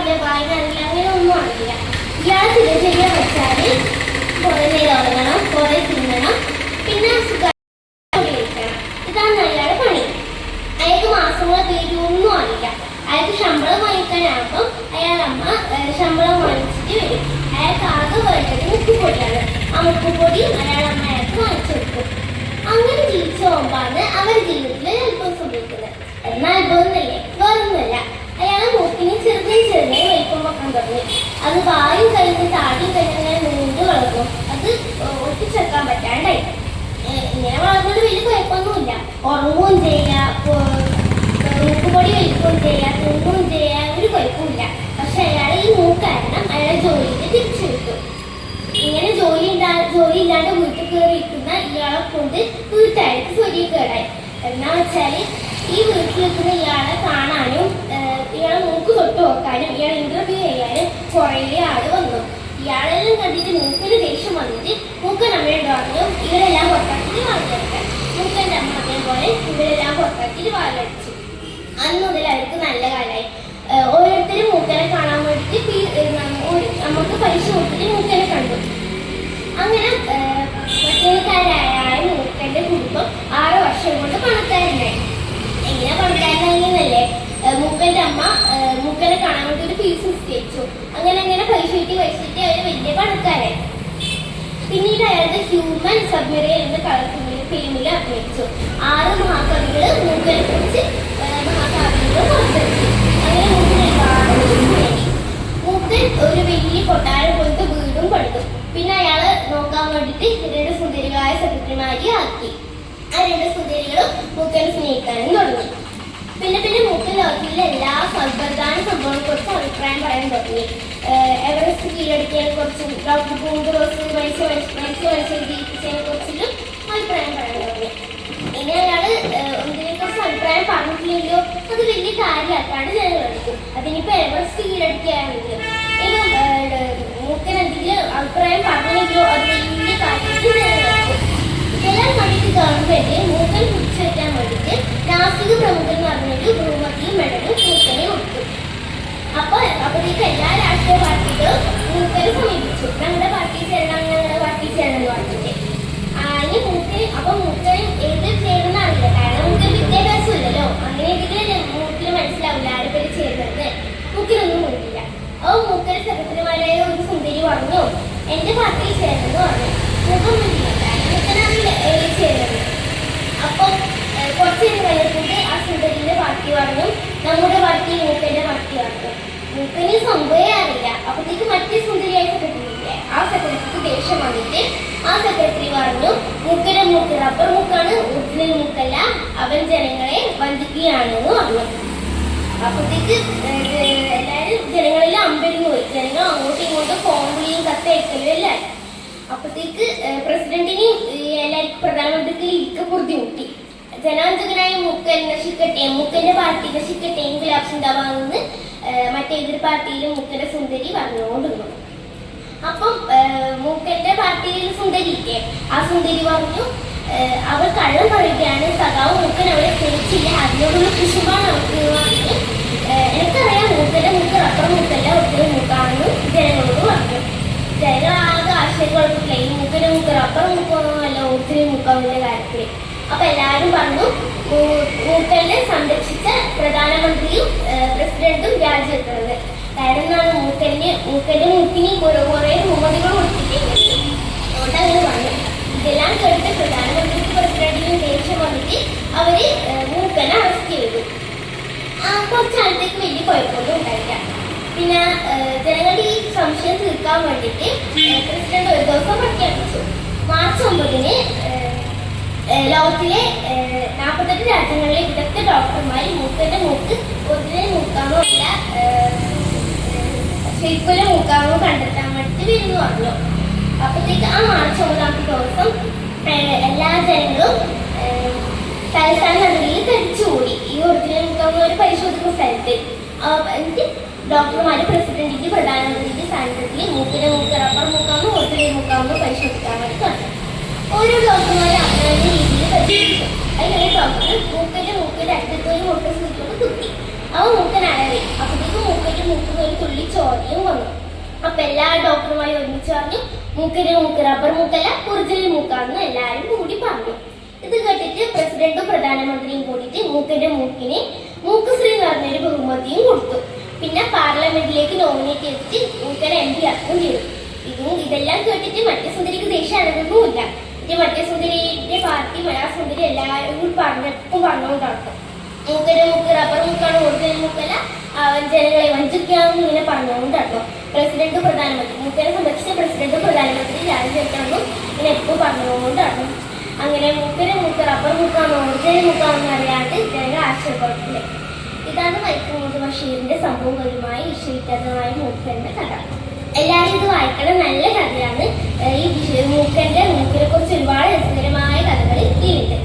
അറിയില്ല, വായന അറിയില്ല, അങ്ങനെ ഒന്നും അറിയില്ല. ഇയാൾ ദിനചര്യ വെച്ചാൽ കുറേ നേരം ഉറങ്ങണം, കുറേ തിന്നണം, പിന്നെ കഴിക്കണം. ഇതാണ് അയാളുടെ പണി. അയാൾക്ക് മാസങ്ങളെ പേരൊന്നും അറിയില്ല. അയാൾക്ക് ശമ്പളം വാങ്ങിക്കാനാകുമ്പോൾ അയാളമ്മ ശമ്പളം വാങ്ങിച്ചിട്ട് വരും. അയാൾക്ക് ആകെ വേണ്ടത് മുക്കുപൊടിയാണ്. ആ മുക്കുപൊടി അയാളമ്മ അയാൾക്ക് വാങ്ങിച്ചു കൊടുക്കും. അങ്ങനെ ജീവിച്ചു പോകുമ്പോഴാണ് അവരുടെ ജീവിതത്തിൽ അത്ഭുതം സംഭവിക്കുന്നത്. എന്നാൽ അത്ഭുതമല്ലേ, വേറൊന്നുമല്ല. അയാളെ മൂക്കിന് ചെറുതായി വലിപ്പം വെക്കാൻ തുടങ്ങി. അത് വായും കഴിഞ്ഞ് താടിയും കഴിഞ്ഞ് നീണ്ടു വളർന്നു. അത് ഒട്ടിച്ചെടുക്കാൻ പറ്റാണ്ടായി. ഇങ്ങനെ വളർന്നത് വലിയ കുഴപ്പമൊന്നുമില്ല. ഉറങ്ങുകയും ചെയ്യാം, മൂക്കുപൊടി വലിക്കുകയും ചെയ്യാം, തിന്നുകയും ചെയ്യാം, ഒരു കുഴപ്പമില്ല. പക്ഷെ അയാൾ ഈ മൂക്ക് കാരണം അയാളെ ജോലിയിൽ തിരിച്ചു കിട്ടും. ഇങ്ങനെ ജോലി ഇല്ലാണ്ട് വീട്ടിൽ കയറിയിരിക്കുന്ന ഇയാളെ കൊണ്ട് വീട്ടുകാർക്ക് സ്വരീകേടായി. എന്നാ വെച്ചാല് ഈ വീട്ടിലിരിക്കുന്ന ഇയാളെ കാണാനും ഇയാളെ മൂക്ക് തൊട്ട് നോക്കാനും ഇയാളെ ഇന്റർവ്യൂ ചെയ്യാനും കുറേ ആള് വന്നു. ഇയാളെല്ലാം കണ്ടിട്ട് മൂക്കിന് ദേഷ്യം വന്നിട്ട് മൂക്കൻ അമ്മയോട് പറഞ്ഞു ഇവരെല്ലാം പുറത്താക്കിയിട്ട് വാങ്ങിയെടുക്കാൻ. മൂക്കൻ്റെ അമ്മ അതേപോലെ ഇവരെല്ലാം പുറത്താക്കിയിട്ട് വാലടിച്ചു. അന്ന് മുതൽ അവർക്ക് നല്ല കാലമായി. ഓരോരുത്തരും മൂക്കനെ കാണാൻ വേണ്ടിയിട്ട് നമുക്ക് പൈസ കൊടുത്തിട്ട് മൂക്കനെ കണ്ടു. അങ്ങനെ പട്ടേൽക്കാരായ മൂക്കന്റെ കുടുംബം 6 വർഷം കൊണ്ട് പണക്കാരനായി. എങ്ങനെ പണക്കാരനായിന്നല്ലേ, മൂക്കന്റെ അമ്മ മൂക്കനെ കാണാൻ വേണ്ടി ഒരു ഫീസ് നിശ്ചയിച്ചു. അങ്ങനെ പൈസ കിട്ടി അവര് വലിയ പണക്കാരായി. പിന്നീട് അയാളുടെ ഹ്യൂമൻ സബ്മറൈൻ എന്ന ഫിലിമിൽ അഭിനയിച്ചു. 6 മഹാകവികള് മൂക്കനെ കുറിച്ച് മഹാകാവ്യങ്ങൾ പുറത്തിറക്കി. അങ്ങനെ മൂക്കൻ ഒരുപാട് മൂക്കൻ ഒരു വലിയ കൊട്ടാരം പോലത്തെ വീടും പണിതു. പിന്നെ അയാള് നോക്കാൻ വേണ്ടിട്ട് 2 സുന്ദരികളായ സെക്രട്ടറിമാരെ ആക്കി. ആ 2 സുന്ദരികളും മൂക്കനെ സ്നേഹിക്കാനും തുടങ്ങി. പിന്നെ മൂക്കൻ ലോകത്തിലെ എല്ലാ സൽപ്രധാന സംഭവങ്ങളെ കുറിച്ച് അഭിപ്രായം പറയാൻ തുടങ്ങി. എവറസ്റ്റ് കീഴടക്കിയതിനെ കുറിച്ചും ഡോക്ടർ പൂന്തോസ് മത്സ്യവത്സരം ജീവിപ്പിച്ചതിനെ കുറിച്ചിട്ടും അഭിപ്രായം പറയാൻ തുടങ്ങി. ഇനി അയാള് ഇതിനെ കുറിച്ച് അഭിപ്രായം പറഞ്ഞിട്ടില്ലെങ്കിലോ അത് വലിയ കാര്യമാക്കാണ്ട് ജനങ്ങളെടുക്കും. അതിനിപ്പോ എവറസ്റ്റ് കീഴടക്കിയാണെങ്കിലും മൂക്കൻ എന്തെങ്കിലും അഭിപ്രായം പറഞ്ഞെങ്കിലോ അത് വലിയ കാര്യത്തിൽ ജനങ്ങളെടുക്കും. ഇതെല്ലാം കണ്ടിട്ട് ഗവൺമെന്റ് മൂക്കൻ പിടിച്ചു വെക്കാൻ വേണ്ടിയിട്ട് നാസിക് പ്രമുഖൻ എന്ന് പറഞ്ഞൊരു ബഹുമതിയും മെഡലും മൂക്കനെ കൊടുത്തു. അപ്പോഴത്തേക്ക് എല്ലാ രാഷ്ട്രീയ പാർട്ടികളും മൂക്കനെ സമീപിച്ചു. ഞങ്ങളുടെ പാർട്ടി ചേരണം എന്ന് പറഞ്ഞിട്ട്. മൂക്കൻ ഏത് ചേരുന്ന അറിയില്ല, കാരണം മൂക്കൻ വിദ്യാഭ്യാസം ഇല്ലല്ലോ. അങ്ങനെ എന്തെങ്കിലും മൂക്കിന് മനസ്സിലാവില്ല ആരെ പേര് ചേരുന്നത്. മൂക്കിനൊന്നും കൊടുക്കില്ല. അപ്പോൾ മൂക്കന് സെക്രട്ടറിമാരായ ഒരു സുന്ദരി പറഞ്ഞു എന്റെ പാർട്ടിയിൽ ചേരണമെന്ന് പറഞ്ഞു. മൂക്കം വേണ്ടിയില്ല, മൂക്കനാണ് ചേരുന്നത്. അപ്പം കുറച്ച് കഴിഞ്ഞിട്ട് ആ സുന്ദരിന്റെ പാർട്ടി പറഞ്ഞു നമ്മുടെ പാർട്ടി മൂക്കന്റെ പാർട്ടി പറഞ്ഞു. മൂക്കന് സംഭവമേ അറിയില്ല. അപ്പോഴത്തേക്ക് മറ്റേ സുന്ദരിയായ സെക്രട്ടറി ഇല്ലേ, ആ സെക്രട്ടറിക്ക് ദേഷ്യം വന്നിട്ട് ആ സെക്രട്ടറി പറഞ്ഞു മൂക്കന്റെ മൂക്ക് റബ്ബർ മൂക്കാണ്, ഒറിജിനൽ മൂക്കല്ല, അവൻ ജനങ്ങളെ വഞ്ചിക്കുകയാണെന്ന് പറഞ്ഞു. അപ്പോഴത്തേക്ക് എല്ലാവരും ജനങ്ങളെല്ലാം അമ്പരന്ന് പോയി. ജനങ്ങൾ അങ്ങോട്ടും ഇങ്ങോട്ടും ഫോൺ വിളിയും കത്തയക്കലും എല്ലാം. അപ്പോഴത്തേക്ക് പ്രസിഡന്റിനെയും എല്ലാവർക്കും പ്രധാനമന്ത്രിക്ക് ഇരിക്ക ബുദ്ധിമുട്ടി. ജനാന്തകനായ മൂക്കൻ നശിക്കട്ടെ, മൂക്കന്റെ പാർട്ടി നശിക്കട്ടെ, ഇൻക്ലാബ് സിന്ദാബാദ് മറ്റേ എതിർ പാർട്ടിയിലും മൂക്കന്റെ സുന്ദരി പറഞ്ഞുകൊണ്ടിരുന്നു. അപ്പം മൂക്കന്റെ പാർട്ടിയിൽ സുന്ദരിക്ക് ആ സുന്ദരി പറഞ്ഞു അവൾ കള്ളം പറയുകയാണ്, സഖാവ് മൂക്കൻ അവളെ സ്നേഹിച്ചില്ല, അതിനോടുള്ള കുശുമ്പാണ് അവൾക്ക് പറഞ്ഞു. എനിക്കറിയാം മൂക്കന്റെ മൂക്ക് റബ്ബർ മൂക്കല്ല, ഒത്തിരി മൂക്കാണെന്നും ജനങ്ങളോട് പറഞ്ഞു. ജനങ്ങൾ ആകെ ആശയക്കുഴപ്പത്തില്ല, ഈ മൂക്കന്റെ മൂക്ക് റബ്ബർ മൂക്കാണോ അല്ല ഒത്തിരി മൂക്കാവുന്ന കാര്യത്തിൽ. അപ്പൊ എല്ലാവരും പറഞ്ഞു മൂക്കനെ സംരക്ഷിച്ച പ്രധാനമന്ത്രിയും പ്രസിഡന്റും രാജിവെക്കുന്നത്. കാരണം എന്താണ് മൂക്കന്റെ മൂക്കിന് കുറെ ബഹുമതികൾ കൊടുത്തിട്ടേ. അതുകൊണ്ട് അങ്ങനെ പറഞ്ഞു. ഇതെല്ലാം കേട്ട് പ്രധാനമന്ത്രിക്ക് പ്രസിഡന്റിനും ദേഷ്യം വന്നിട്ട് അവര് മൂക്കനെ അറസ്റ്റ് ചെയ്തു. കുറച്ചാളത്തേക്ക് വലിയ കുഴപ്പമൊന്നും ഉണ്ടായില്ല. പിന്നെ ജനങ്ങളുടെ ഈ സംശയം തീർക്കാൻ വേണ്ടിയിട്ട് പ്രസിഡന്റ് ഒരു ദിവസം പ്രഖ്യാപിച്ചു. മാർച്ച് 9-ന് ലോകത്തിലെ 48 രാജ്യങ്ങളിലെ വിദഗ്ധ ഡോക്ടർമാർ മൂക്കന്റെ മൂക്ക് ഒറിജിനൽ മൂക്കാമോ അല്ല ശരിക്കുള്ള മൂക്കാമോ കണ്ടെത്താൻ വേണ്ടി വരുന്നു പറഞ്ഞു. അപ്പോഴത്തേക്ക് ആ മാർച്ച് 9-ാമത്തെ ദിവസം എല്ലാ ജനങ്ങളും തലസ്ഥാന നഗരിയിൽ തടിച്ചുകൂടി ഈ ഒറിജിനൽ മൂക്കാമോ പരിശോധിക്കുന്ന സ്ഥലത്ത്. എന്നിട്ട് ഡോക്ടർമാര് പ്രസിഡന്റിന്റെ പ്രധാനമന്ത്രിയുടെ സാന്നിധ്യത്തിൽ മൂക്കിന്റെ മൂക്ക് റബ്ബർ മൂക്കാമോ ഒറിജിനൽ മൂക്കാമോ പരിശോധിക്കാൻ വേണ്ടി പറഞ്ഞു. ഓരോ ഡോക്ടർമാരും അവരുടെ രീതിയിൽ പരിശോധിച്ചു. അതിനായി ഡോക്ടർ മൂക്കിന്റെ അറ്റത്തൊരു മുട്ട സൂചിയോട് കുത്തി. അവൻ മൂക്കൻ അലറി. അപ്പോഴത്തേക്കും മൂക്കന്റെ മൂക്കിൽ ഒരു തുള്ളി ചോരയും വന്നു. അപ്പൊ എല്ലാ ഡോക്ടർമാരും ഒരുമിച്ച് പറഞ്ഞു മൂക്കന് മൂക്ക് റബ്ബർ മൂക്കല്ല ഒറിജിനൽ മൂക്കാണെന്ന് എല്ലാരും കൂടി പറഞ്ഞു. ഇത് കേട്ടിട്ട് പ്രസിഡന്റും പ്രധാനമന്ത്രിയും കൂടിയിട്ട് മൂക്കന്റെ മൂക്കിന് മൂക്കുശ്രീ എന്ന് പറഞ്ഞൊരു ബഹുമതിയും കൊടുത്തു. പിന്നെ പാർലമെന്റിലേക്ക് നോമിനേറ്റ് ചെയ്തിട്ട് മൂക്കനെ MP ആക്കുകയും ചെയ്തു. ഇതെല്ലാം കേട്ടിട്ട് മറ്റസുന്ദരിക്ക് ദേഷ്യം അനങ്ങുന്നുമില്ല. മറ്റസുന്ദരിയുടെ പാർട്ടി മലയാസുന്ദരി എല്ലാവരും പറഞ്ഞുകൊണ്ടാക്കും. മൂക്കന്റെ മൂക്ക് റബ്ബർ മൂക്കാണ് ഒറിജിനൽ മൂക്കല്ല, ജനങ്ങളെ വഞ്ചിക്കാമെന്ന് ഇങ്ങനെ പറഞ്ഞുകൊണ്ടാട്ടോ പ്രസിഡന്റും പ്രധാനമന്ത്രി മൂക്കനെ സംരക്ഷിച്ച പ്രസിഡന്റും പ്രധാനമന്ത്രി രാജിവെക്കണമെന്നും ഇങ്ങനെ എപ്പോഴും പറഞ്ഞുകൊണ്ടാട്ടോ. അങ്ങനെ മൂക്കന്റെ മൂക്ക് റബ്ബർ മൂക്കാണോ ഒറിജിനൽ മൂക്കാണെന്ന് അറിയാണ്ട് ജനങ്ങൾ ആശ്ചര്യപ്പെട്ടില്ലേ. ഇതാണ് വൈക്കം മുഹമ്മദ് ബഷീറിന്റെ സംഭവങ്ങളുമായി വിശ്വവിഖ്യാതമായ മൂക്കന്റെ കഥ. എല്ലാവരും ഇത് വായിക്കണം, നല്ല കഥയാണ്. ഈ മൂക്കന്റെ മൂക്കിനെ കുറിച്ച് ഒരുപാട് രസകരമായ കഥകൾ ഇതിലുണ്ട്.